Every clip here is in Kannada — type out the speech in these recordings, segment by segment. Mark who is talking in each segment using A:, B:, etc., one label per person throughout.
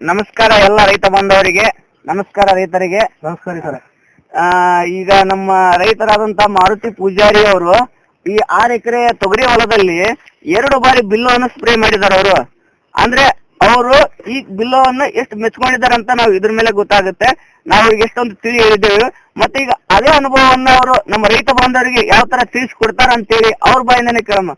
A: ನಮಸ್ಕಾರ ಎಲ್ಲ ರೈತ ಬಾಂಧವರಿಗೆ. ನಮಸ್ಕಾರ ರೈತರಿಗೆ.
B: ನಮಸ್ಕಾರ ಸರ್.
A: ಈಗ ನಮ್ಮ ರೈತರಾದಂತ ಮಾರುತಿ ಪೂಜಾರಿ ಅವರು ಈ 6 ಎಕರೆ ತೊಗರಿ ಹೊಲದಲ್ಲಿ 2 ಬಾರಿ ಬಿಲ್ಲೋವನ್ನು ಸ್ಪ್ರೇ ಮಾಡಿದ್ದಾರೆ ಅವರು. ಅಂದ್ರೆ ಅವರು ಈ ಬಿಲ್ಲೋವನ್ನು ಎಷ್ಟು ಮೆಚ್ಕೊಂಡಿದ್ದಾರೆ ಅಂತ ನಾವು ಇದ್ರ ಮೇಲೆ ಗೊತ್ತಾಗುತ್ತೆ. ನಾವು ಈಗ ಎಷ್ಟೊಂದು ತಿಳಿ ಹೇಳಿದ್ದೇವೆ. ಮತ್ತೆ ಈಗ ಅದೇ ಅನುಭವವನ್ನು ಅವರು ನಮ್ಮ ರೈತ ಬಾಂಧವರಿಗೆ ಯಾವ ತರ ತಿಳಿಸ್ಕೊಡ್ತಾರ ಅಂತೇಳಿ ಅವ್ರ ಬಾಯಿಂದನೇ ಕೇಳಮ್ಮ.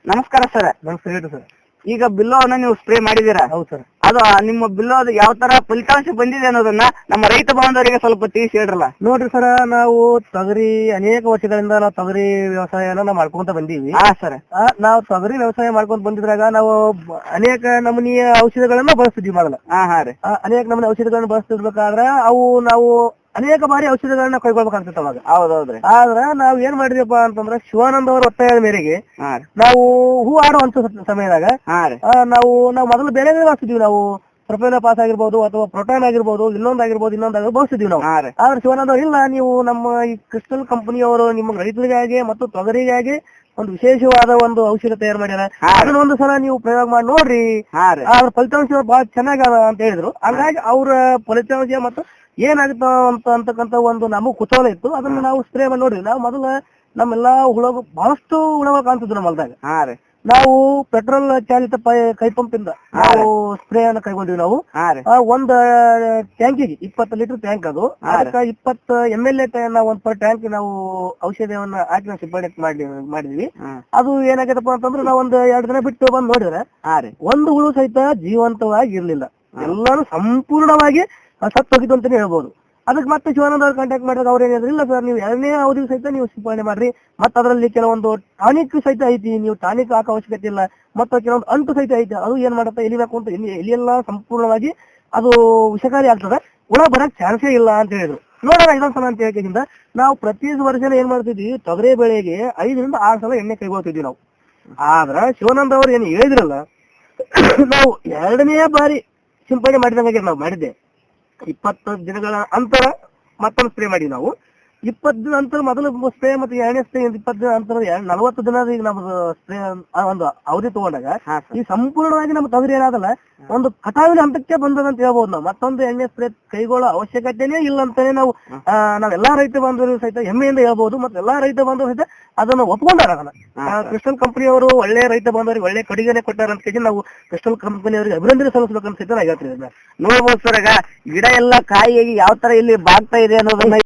A: ನಮಸ್ಕಾರ ಸರ್.
B: ನಮಸ್ಕಾರ ಹೇಳಿ ಸರ್.
A: ಈಗ ಬಿಲ್ಲೋವನ್ನು ನೀವು ಸ್ಪ್ರೇ ಮಾಡಿದೀರಾ?
B: ಹೌದು ಸರ್.
A: ಅದು ನಿಮ್ಮ ಬಿಲ್ಲೋದು ಯಾವ ತರ ಫಲಿತಾಂಶ ಬಂದಿದೆ ಅನ್ನೋದನ್ನ ನಮ್ಮ ರೈತ ಬಾಂಧವರಿಗೆ ಸ್ವಲ್ಪ ತಿಳಿಸಿ ಹೇಳ್ರಲ್ಲ.
B: ನೋಡ್ರಿ ಸರ್, ನಾವು ತೊಗರಿ ಅನೇಕ ವರ್ಷಗಳಿಂದ ನಾವು ತೊಗರಿ ವ್ಯವಸಾಯನ ನಾವು ಮಾಡ್ಕೊಂತ ಬಂದೀವಿ.
A: ಹಾ ಸರ್.
B: ನಾವು ತೊಗರಿ ವ್ಯವಸಾಯ ಮಾಡ್ಕೊಂತ ಬಂದಿದ್ರಾಗ ನಾವು ಅನೇಕ ನಮೂನಿಯ ಔಷಧಿಗಳನ್ನ ಬಳಸ್ತಿದ್ವಿ ಮಾಡಲ್ಲ.
A: ಹಾ ರೀ.
B: ಅನೇಕ ನಮೂನಿ ಔಷಧಿಗಳನ್ನ ಬಳಸ್ತಿರ್ಬೇಕಾದ್ರೆ ನಾವು ಅನೇಕ ಬಾರಿ ಔಷಧಿಗಳನ್ನ ಕೈಗೊಳ್ಬೇಕಾಗ್ತಿತ್ತು ಅವಾಗ.
A: ಹೌದೌದ್ರಿ.
B: ಆದ್ರ ನಾವ್ ಏನ್ ಮಾಡಿದ್ವಪ್ಪ ಅಂತಂದ್ರೆ ಶಿವಾನಂದ ಅವರ ಒತ್ತಾಯದ ಮೇರೆಗೆ ನಾವು ಹೂ ಆಡುವಂತ ಸಮಯದಾಗ ನಾವು ಮೊದಲು ಬೇರೆ ಬಳಸ್ತಿದ್ವಿ. ನಾವು ಪ್ರೊಪೇನ ಪಾಸ್ ಆಗಿರ್ಬೋದು ಅಥವಾ ಪ್ರೋಟೈನ್ ಆಗಿರ್ಬೋದು ಇನ್ನೊಂದಾಗಿರ್ಬೋದು ಬಳಸ್ತಿದ್ವಿ ನಾವು. ಆದ್ರೆ ಶಿವಾನಂದ ಇಲ್ಲ, ನೀವು ನಮ್ಮ ಈ ಕ್ರಿಸ್ಟಲ್ ಕಂಪನಿಯವರು ನಿಮ್ಮ ರೈತರಿಗಾಗಿ ಮತ್ತು ತೊಗರಿಗಾಗಿ ಒಂದು ವಿಶೇಷವಾದ ಒಂದು ಔಷಧ ತಯಾರು ಮಾಡ್ಯಾರ, ಅದನ್ನ ಒಂದು ಸಲ ನೀವು ಪ್ರಯೋಗ ಮಾಡಿ ನೋಡ್ರಿ, ಅದ್ರ ಫಲಿತಾಂಶ ಬಹಳ ಚೆನ್ನಾಗದ ಅಂತ ಹೇಳಿದ್ರು. ಹಂಗಾಗಿ ಅವ್ರ ಫಲಿತಾಂಶ ಮತ್ತು ಏನಾಗುತ್ತ ಅಂತಕ್ಕಂತ ಒಂದು ನಮಗ್ ಕುತೂಹಲ ಇತ್ತು. ಅದನ್ನ ನಾವು ಸ್ಪ್ರೇ ಮಾಡಿ ನೋಡ್ರಿ. ನಾವು ಮೊದಲ ನಮ್ಮೆಲ್ಲಾ ಬಹಳಷ್ಟು ಹುಳಗಳು ಕಾಣ್ತಿದ್ವು ನಮ್ಮ ಹೊಲದಾಗ. ನಾವು ಪೆಟ್ರೋಲ್ ಚಾಲಿತ ಕೈ ಪಂಪ್ ಇಂದ ನಾವು ಸ್ಪ್ರೇ ಅನ್ನ ಕೈಗೊಂಡ್ವಿ. ನಾವು ಒಂದ್ ಟ್ಯಾಂಕಿಗೆ 20 ಲೀಟರ್ ಟ್ಯಾಂಕ್, ಅದು ಅದಕ್ಕೆ 20 ml ನಾವು ಒಂದ್ ಪರ್ ಟ್ಯಾಂಕ್ ನಾವು ಔಷಧಿಯನ್ನ ಹಾಕಿ ನಾವು ಸಿಬ್ಬಂದಿ ಮಾಡಿದ್ವಿ. ಅದು ಏನಾಗತ್ತಪ್ಪ ಅಂತಂದ್ರೆ ನಾವು ಒಂದ್ 2 ದಿನ ಬಿಟ್ಟು ಬಂದ್ ನೋಡಿದ್ರೆ ಒಂದು ಹುಳು ಸಹಿತ ಜೀವಂತವಾಗಿ ಇರ್ಲಿಲ್ಲ. ಎಲ್ಲಾನು ಸಂಪೂರ್ಣವಾಗಿ ಸತ್ತು ಹೋಗಿತ್ತು ಅಂತಾನೆ ಹೇಳ್ಬೋದು. ಅದಕ್ಕೆ ಮತ್ತೆ ಶಿವಾನಂದ ಅವ್ರು ಕಾಂಟ್ಯಾಕ್ಟ್ ಮಾಡಿದಾಗ ಅವ್ರು ಏನಿದ್ರು, ಇಲ್ಲ ಸರ್, ನೀವು 2ನೇ ಅವಧಿಗೆ ಸಹಿತ ನೀವು ಸಿಂಪಡಣೆ ಮಾಡ್ರಿ, ಮತ್ತೆ ಅದರಲ್ಲಿ ಕೆಲವೊಂದು ಟಾನಿಕ್ ಸಹಿತ ಐತಿ, ನೀವು ಟಾನಿಕ್ ಹಾಕೋ ಅವಶ್ಯಕತೆ ಇಲ್ಲ, ಮತ್ತೆ ಕೆಲವೊಂದು ಅಂಟು ಸಹಿತ ಐತಿ, ಅದು ಏನ್ ಮಾಡತ್ತ ಎಲಿ ಬೇಕು ಅಂತ ಎಲಿಯೆಲ್ಲ ಸಂಪೂರ್ಣವಾಗಿ ಅದು ವಿಷಕಾರಿ ಆಗ್ತದೆ, ಹುಳ ಬರಕ್ ಚಾನ್ಸೇ ಇಲ್ಲ ಅಂತ ಹೇಳಿದ್ರು. ನೋಡೋಣ ಇದೊಂದ್ ಸಲ ಅಂತ ಹೇಳಿದಿಂದ ನಾವು ಪ್ರತಿ ವರ್ಷನ ಏನ್ ಮಾಡ್ತಿದ್ವಿ, ತೊಗರಿ ಬೆಳೆಗೆ 5 ರಿಂದ 6 ಸಲ ಎಣ್ಣೆ ಕೈಗೊಳ್ತಿದ್ವಿ ನಾವು. ಆದ್ರ ಶಿವಾನಂದ ಅವ್ರು ಏನ್ ಹೇಳಿದ್ರಲ್ಲ, ನಾವು 2ನೇ ಬಾರಿ ಸಿಂಪಡಣೆ ಮಾಡಿದಂಗೆ ನಾವು ಮಾಡಿದ್ದೆ. 20 ದಿನಗಳ ಅಂತರ ಮತ್ತೊಂದು ಸ್ಪ್ರೇ ಮಾಡಿದ್ವಿ ನಾವು. 20 ದಿನ ಅಂತರ ಮೊದಲು ಸ್ಪ್ರೇ ಮತ್ತೆ 2ನೇ ಸ್ಪ್ರೇ 20 ದಿನ ಅಂತರ 40 ದಿನ ಈಗ ನಮ್ದು ಸ್ಪ್ರೇ ಒಂದು ಅವಧಿ ತಗೊಂಡಾಗ ಈ ಸಂಪೂರ್ಣವಾಗಿ ನಮ್ಮ ತೊಗರಿ ಏನಾದಲ್ಲ ಒಂದು ಕಟಾವಿನ ಹಂತಕ್ಕೆ ಬಂದದಂತ ಹೇಳ್ಬೋದು. ನಾವು ಮತ್ತೊಂದು ಎಣ್ಣೆ ಸ್ಪ್ರೇ ಕೈಗೊಳ್ಳೋ ಅವಶ್ಯಕತೆನೇ ಇಲ್ಲ ಅಂತಾನೆ ನಾವೆಲ್ಲಾ ರೈತ ಬಾಂಧವರು ಸಹಿತ ಹೆಮ್ಮೆಯಿಂದ ಹೇಳ್ಬೋದು. ಮತ್ತೆ ಎಲ್ಲಾ ರೈತ ಬಾಂಧವರು ಸಹಿತ ಅದನ್ನ ಒಪ್ಕೊಂಡಾರ. ಅದನ್ನ ಕ್ರಿಸ್ಟಲ್ ಕಂಪನಿಯವರು ಒಳ್ಳೆ ರೈತ ಬಾಂಧವರಿಗೆ ಒಳ್ಳೆ ಕೊಡುಗೆನೆ ಕೊಟ್ಟಾರ ಅಂತ ಹೇಳಿ ನಾವು ಕ್ರಿಸ್ಟಲ್ ಕಂಪನಿಯವರಿಗೆ ಅಭಿನಂದನೆ ಸಲ್ಲಿಸಬೇಕಂತ ಸಹಿತ ನಾ ಹೇಳ್ತೀನಿ.
A: ನೋಡ್ಬೋದು ಸರ್, ಈಗ ಗಿಡ ಎಲ್ಲ ಕಾಯಿಯಾಗಿ ಯಾವ ತರ ಇಲ್ಲಿ ಬಾಗ್ತಾ ಇದೆ ಅನ್ನೋದನ್ನ